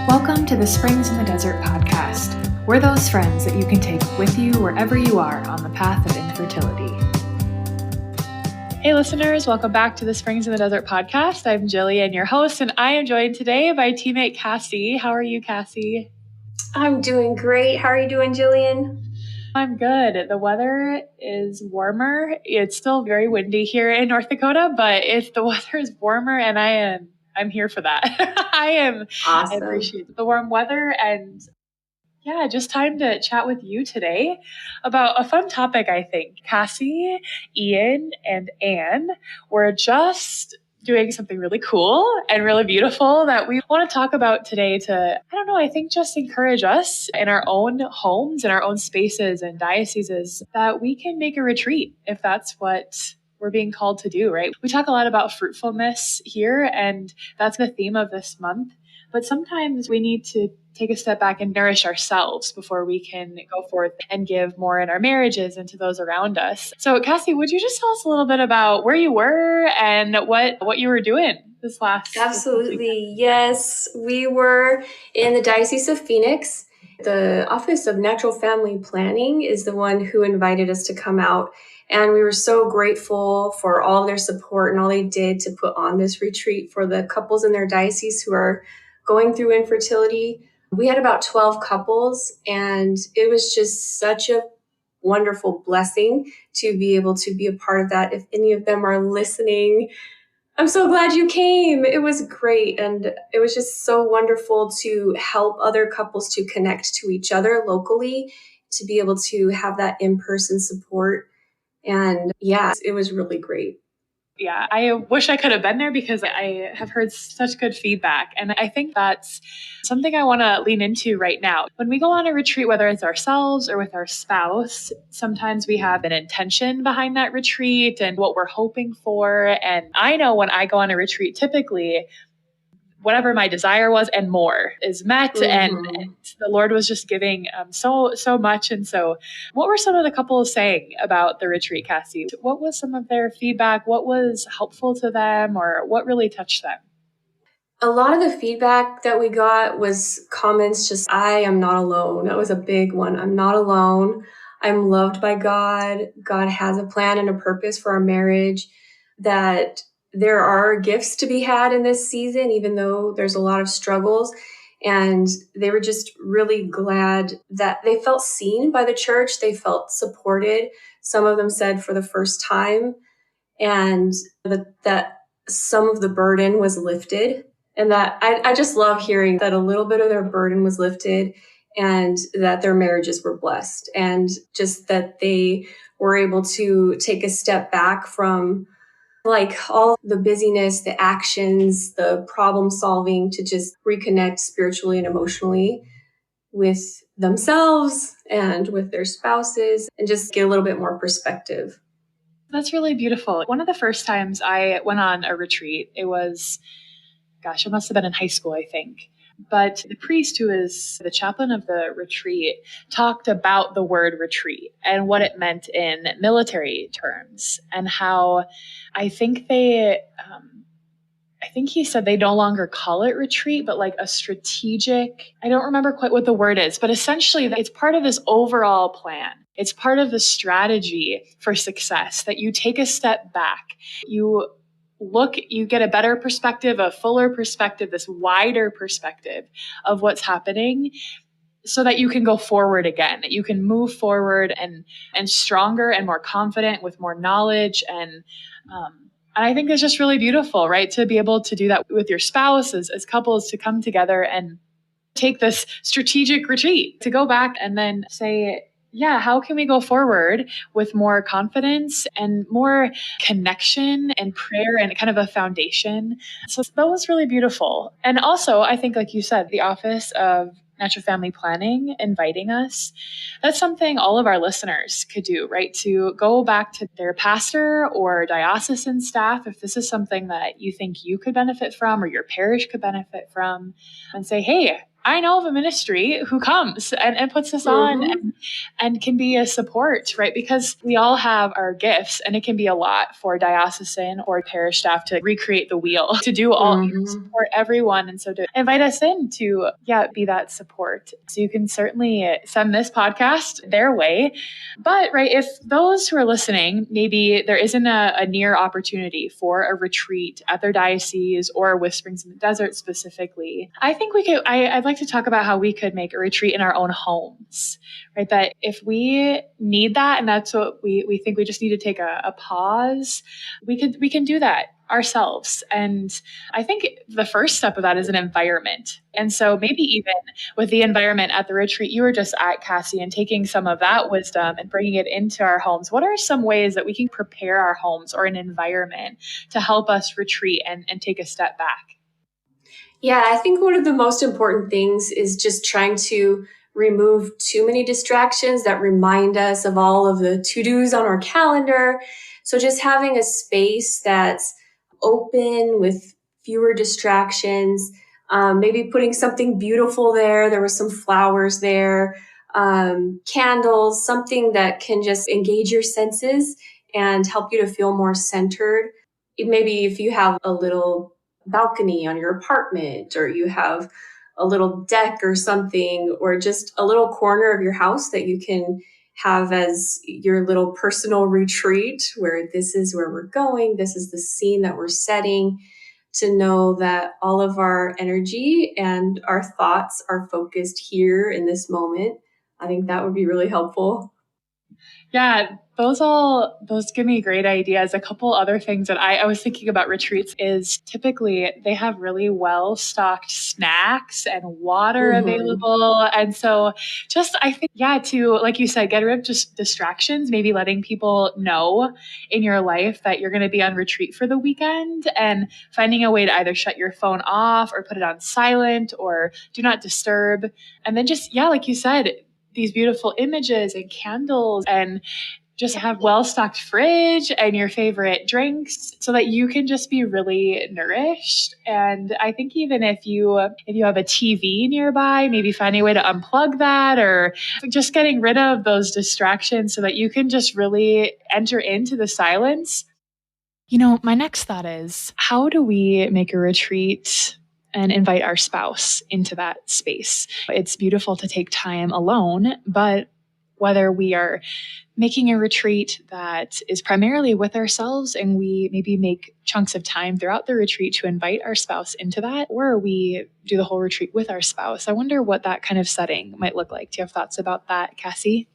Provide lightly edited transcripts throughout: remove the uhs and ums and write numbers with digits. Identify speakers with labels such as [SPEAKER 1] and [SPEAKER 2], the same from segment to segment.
[SPEAKER 1] Welcome to the Springs in the Desert podcast. We're those friends that you can take with you wherever you are on the path of infertility. Hey listeners, welcome back to the Springs in the Desert podcast. I'm Jillian, your host, and I am joined today by teammate Cassie. How are you, Cassie?
[SPEAKER 2] I'm doing great. How are you doing, Jillian?
[SPEAKER 1] I'm good. The weather is warmer. It's still very windy here in North Dakota, but the weather is warmer and I'm here for that.
[SPEAKER 2] Awesome.
[SPEAKER 1] I appreciate the warm weather and just time to chat with you today about a fun topic, I think. Cassie, Ian, and Anne were just doing something really cool and really beautiful that we want to talk about today to, I think just encourage us in our own homes, in our own spaces and dioceses that we can make a retreat if that's what we're being called to do, right? We talk a lot about fruitfulness here, and that's the theme of this month. But sometimes we need to take a step back and nourish ourselves before we can go forth and give more in our marriages and to those around us. So Cassie, would you just tell us a little bit about where you were and what you were doing this last
[SPEAKER 2] Absolutely. Yes. We were in the Diocese of Phoenix. The Office of Natural Family Planning is the one who invited us to come out. And we were so grateful for all their support and all they did to put on this retreat for the couples in their diocese who are going through infertility. We had about 12 couples, and it was just such a wonderful blessing to be able to be a part of that. If any of them are listening, I'm so glad you came. It was great. And it was just so wonderful to help other couples to connect to each other locally, to be able to have that in-person support. And it was really great.
[SPEAKER 1] Yeah, I wish I could have been there because I have heard such good feedback. And I think that's something I want to lean into right now. When we go on a retreat, whether it's ourselves or with our spouse, sometimes we have an intention behind that retreat and what we're hoping for. And I know when I go on a retreat, typically, whatever my desire was and more is met.
[SPEAKER 2] Mm-hmm.
[SPEAKER 1] And the Lord was just giving so much. And so what were some of the couples saying about the retreat, Cassie? What was some of their feedback? What was helpful to them or what really touched them?
[SPEAKER 2] A lot of the feedback that we got was comments just, I am not alone. That was a big one. I'm not alone. I'm loved by God. God has a plan and a purpose for our marriage, that there are gifts to be had in this season, even though there's a lot of struggles. And they were just really glad that they felt seen by the church. They felt supported. Some of them said for the first time, and that some of the burden was lifted. And that I just love hearing that a little bit of their burden was lifted and that their marriages were blessed. And just that they were able to take a step back from like all the busyness, the actions, the problem solving, to just reconnect spiritually and emotionally with themselves and with their spouses and just get a little bit more perspective.
[SPEAKER 1] That's really beautiful. One of the first times I went on a retreat, it was, it must have been in high school, I think. But the priest who is the chaplain of the retreat talked about the word retreat and what it meant in military terms and how I think he said they no longer call it retreat, but like a strategic, I don't remember quite what the word is, but essentially it's part of this overall plan. It's part of the strategy for success that you take a step back. You get a better perspective, a fuller perspective, this wider perspective of what's happening so that you can go forward again, that you can move forward and stronger and more confident with more knowledge. And I think it's just really beautiful, right? To be able to do that with your spouse as couples, to come together and take this strategic retreat, to go back and then say, how can we go forward with more confidence and more connection and prayer and kind of a foundation? So that was really beautiful. And also, I think, like you said, the Office of Natural Family Planning inviting us, that's something all of our listeners could do, right? To go back to their pastor or diocesan staff, if this is something that you think you could benefit from or your parish could benefit from, and say, hey, I know of a ministry who comes and puts this on
[SPEAKER 2] Mm-hmm.
[SPEAKER 1] and can be a support, right? Because we all have our gifts, and it can be a lot for diocesan or parish staff to recreate the wheel, to do all,
[SPEAKER 2] Mm-hmm.
[SPEAKER 1] support everyone. And so to invite us in to, be that support. So you can certainly send this podcast their way. But, right, if those who are listening, maybe there isn't a near opportunity for a retreat at their diocese or with Springs in the Desert specifically, I think I'd like to talk about how we could make a retreat in our own homes, right? That if we need that, and that's what we think we just need to take a pause, we can do that ourselves. And I think the first step of that is an environment. And so maybe even with the environment at the retreat you were just at, Cassie, and taking some of that wisdom and bringing it into our homes, what are some ways that we can prepare our homes or an environment to help us retreat and take a step back?
[SPEAKER 2] Yeah, I think one of the most important things is just trying to remove too many distractions that remind us of all of the to-dos on our calendar. So just having a space that's open with fewer distractions, maybe putting something beautiful there. There were some flowers there, candles, something that can just engage your senses and help you to feel more centered. Maybe if you have a little balcony on your apartment, or you have a little deck or something, or just a little corner of your house that you can have as your little personal retreat, where this is where we're going, this is the scene that we're setting, to know that all of our energy and our thoughts are focused here in this moment. I think that would be really helpful.
[SPEAKER 1] Yeah, those give me great ideas. A couple other things that I was thinking about retreats is typically they have really well stocked snacks and water
[SPEAKER 2] Mm-hmm.
[SPEAKER 1] available. And so just I think, to, like you said, get rid of just distractions, maybe letting people know in your life that you're going to be on retreat for the weekend, and finding a way to either shut your phone off or put it on silent or do not disturb. And then just, like you said, these beautiful images and candles, and just have well-stocked fridge and your favorite drinks so that you can just be really nourished. And I think even if you have a TV nearby, maybe finding a way to unplug that, or just getting rid of those distractions so that you can just really enter into the silence. My next thought is, how do we make a retreat and invite our spouse into that space? It's beautiful to take time alone, but whether we are making a retreat that is primarily with ourselves and we maybe make chunks of time throughout the retreat to invite our spouse into that, or we do the whole retreat with our spouse, I wonder what that kind of setting might look like. Do you have thoughts about that, Cassie?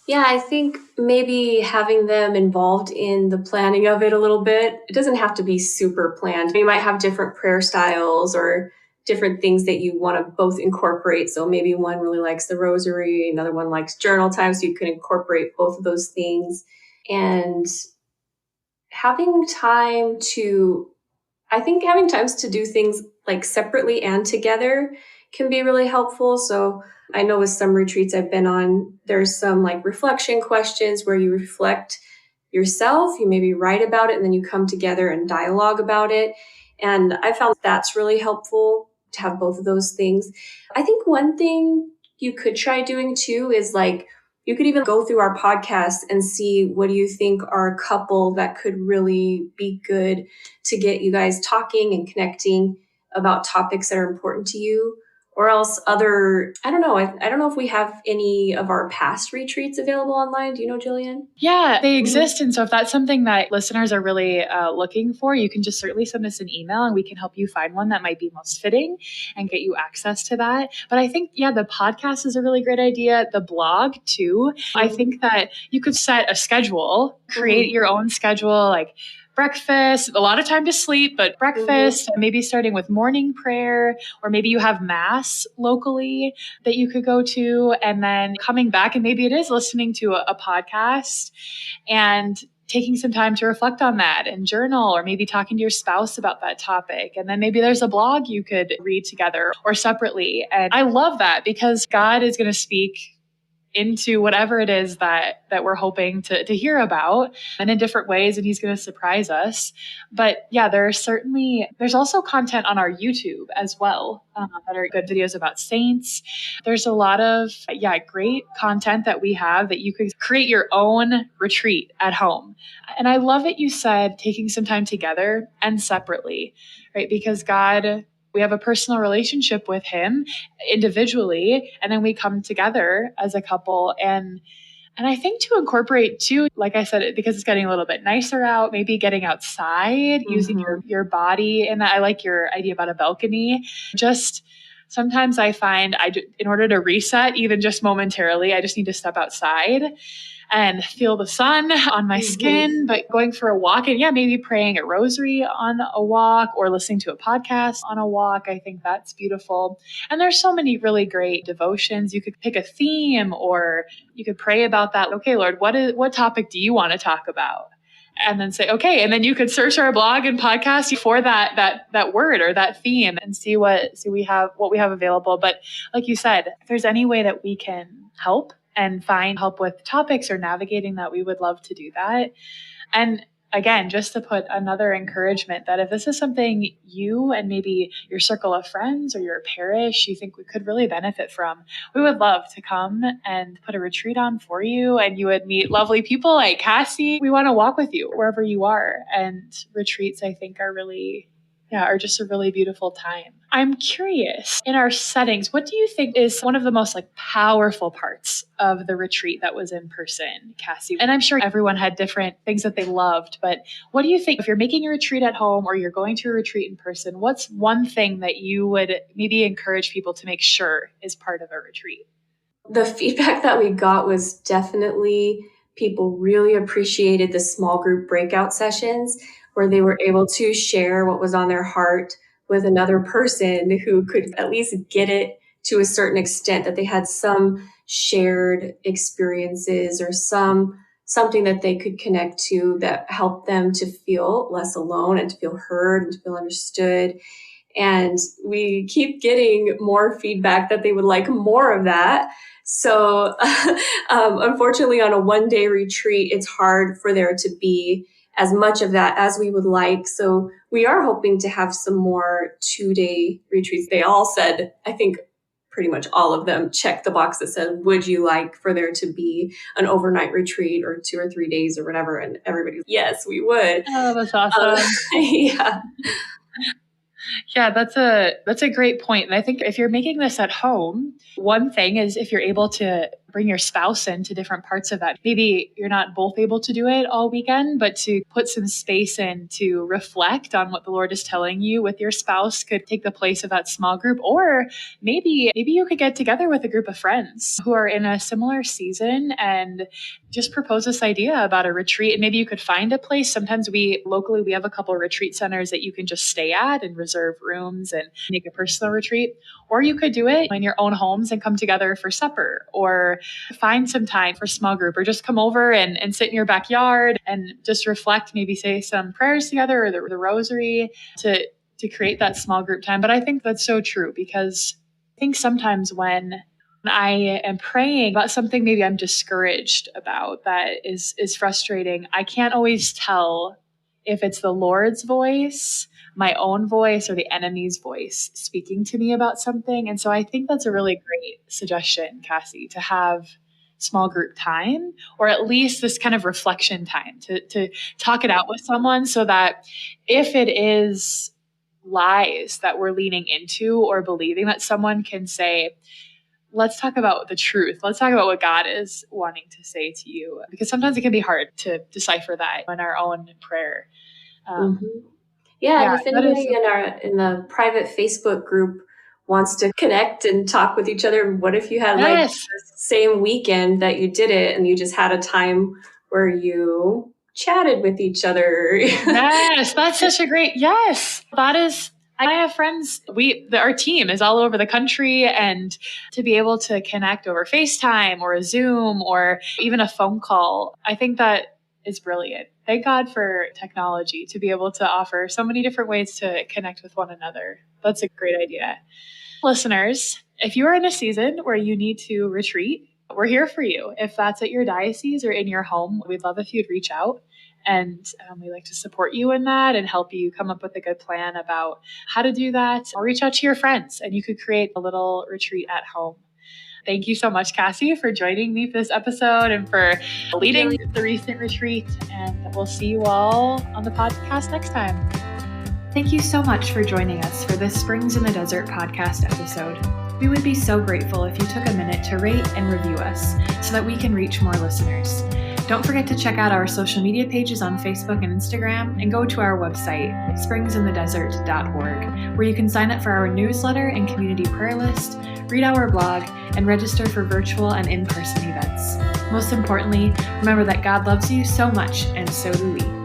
[SPEAKER 2] Yeah, I think maybe having them involved in the planning of it a little bit. It doesn't have to be super planned. You might have different prayer styles or different things that you want to both incorporate. So maybe one really likes the rosary, another one likes journal time. So you can incorporate both of those things. And having time to I think having times to do things like separately and together can be really helpful. So I know with some retreats I've been on, there's some like reflection questions where you reflect yourself, you maybe write about it, and then you come together and dialogue about it. And I found that's really helpful to have both of those things. I think one thing you could try doing too is like, you could even go through our podcast and see what do you think are a couple that could really be good to get you guys talking and connecting about topics that are important to you. Or else I don't know. I don't know if we have any of our past retreats available online. Do you know, Jillian?
[SPEAKER 1] Yeah, they exist. And so if that's something that listeners are really looking for, you can just certainly send us an email and we can help you find one that might be most fitting and get you access to that. But I think, the podcast is a really great idea. The blog, too. I think that you could set a schedule, create
[SPEAKER 2] Mm-hmm.
[SPEAKER 1] your own schedule, like breakfast, a lot of time to sleep, but breakfast, maybe starting with morning prayer, or maybe you have mass locally that you could go to, and then coming back, and maybe it is listening to a podcast and taking some time to reflect on that and journal, or maybe talking to your spouse about that topic. And then maybe there's a blog you could read together or separately. And I love that because God is going to speak into whatever it is that we're hoping to hear about, and in different ways, and he's going to surprise us. But yeah, there's also content on our YouTube as well, that are good videos about saints. There's a lot of great content that we have that you could create your own retreat at home. And I love that you said taking some time together and separately, right? Because God, we have a personal relationship with him individually, and then we come together as a couple. And I think to incorporate too, like I said, because it's getting a little bit nicer out, maybe getting outside, using your body. And I like your idea about a balcony. Just sometimes I find in order to reset, even just momentarily, I just need to step outside and feel the sun on my skin, but going for a walk and maybe praying a rosary on a walk or listening to a podcast on a walk. I think that's beautiful. And there's so many really great devotions. You could pick a theme or you could pray about that. Okay, Lord, what topic do you want to talk about? And then say, okay. And then you could search our blog and podcast for that word or that theme and see what we have available. But like you said, if there's any way that we can help and find help with topics or navigating that, we would love to do that. And again, just to put another encouragement that if this is something you and maybe your circle of friends or your parish you think we could really benefit from, we would love to come and put a retreat on for you, and you would meet lovely people like Cassie. We want to walk with you wherever you are, and retreats I think are just a really beautiful time. I'm curious, in our settings, what do you think is one of the most powerful parts of the retreat that was in person, Cassie? And I'm sure everyone had different things that they loved, but what do you think if you're making a retreat at home or you're going to a retreat in person, what's one thing that you would maybe encourage people to make sure is part of a retreat?
[SPEAKER 2] The feedback that we got was definitely people really appreciated the small group breakout sessions where they were able to share what was on their heart with another person who could at least get it to a certain extent, that they had some shared experiences or something that they could connect to that helped them to feel less alone and to feel heard and to feel understood. And we keep getting more feedback that they would like more of that. So unfortunately, on a one-day retreat, it's hard for there to be as much of that as we would like. So we are hoping to have some more 2-day retreats. They all said, I think pretty much all of them checked the box that said, would you like for there to be an overnight retreat or 2 or 3 days or whatever? And everybody, yes, we would.
[SPEAKER 1] Oh, that's awesome.
[SPEAKER 2] Yeah.
[SPEAKER 1] Yeah, that's a great point. And I think if you're making this at home, one thing is if you're able to bring your spouse into different parts of that. Maybe you're not both able to do it all weekend, but to put some space in to reflect on what the Lord is telling you with your spouse could take the place of that small group. Or maybe you could get together with a group of friends who are in a similar season and just propose this idea about a retreat. And maybe you could find a place. Sometimes locally we have a couple of retreat centers that you can just stay at and reserve rooms and make a personal retreat. Or you could do it in your own homes and come together for supper, or find some time for small group, or just come over and sit in your backyard and just reflect, maybe say some prayers together or the rosary to create that small group time. But I think that's so true, because I think sometimes when I am praying about something maybe I'm discouraged about that is frustrating, I can't always tell if it's the Lord's voice, my own voice, or the enemy's voice speaking to me about something. And so I think that's a really great suggestion, Cassie, to have small group time, or at least this kind of reflection time to talk it out with someone, so that if it is lies that we're leaning into or believing, that someone can say, let's talk about the truth. Let's talk about what God is wanting to say to you, because sometimes it can be hard to decipher that in our own prayer.
[SPEAKER 2] Yeah, and if anybody in the private Facebook group wants to connect and talk with each other, what if you had like the same weekend that you did it and you just had a time where you chatted with each other?
[SPEAKER 1] Yes, that's such a great, yes, that is. I have friends, our team is all over the country, and to be able to connect over FaceTime or a Zoom or even a phone call, I think that is brilliant. Thank God for technology to be able to offer so many different ways to connect with one another. That's a great idea. Listeners, if you are in a season where you need to retreat we're here for you. If that's at your diocese or in your home, we'd love if you'd reach out. And we like to support you in that and help you come up with a good plan about how to do that. Or reach out to your friends and you could create a little retreat at home. Thank you so much, Cassie, for joining me for this episode and for leading the recent retreat. And we'll see you all on the podcast next time. Thank you so much for joining us for this Springs in the Desert podcast episode. We would be so grateful if you took a minute to rate and review us so that we can reach more listeners. Don't forget to check out our social media pages on Facebook and Instagram and go to our website, springsinthedesert.org, where you can sign up for our newsletter and community prayer list, read our blog, and register for virtual and in-person events. Most importantly, remember that God loves you so much, and so do we.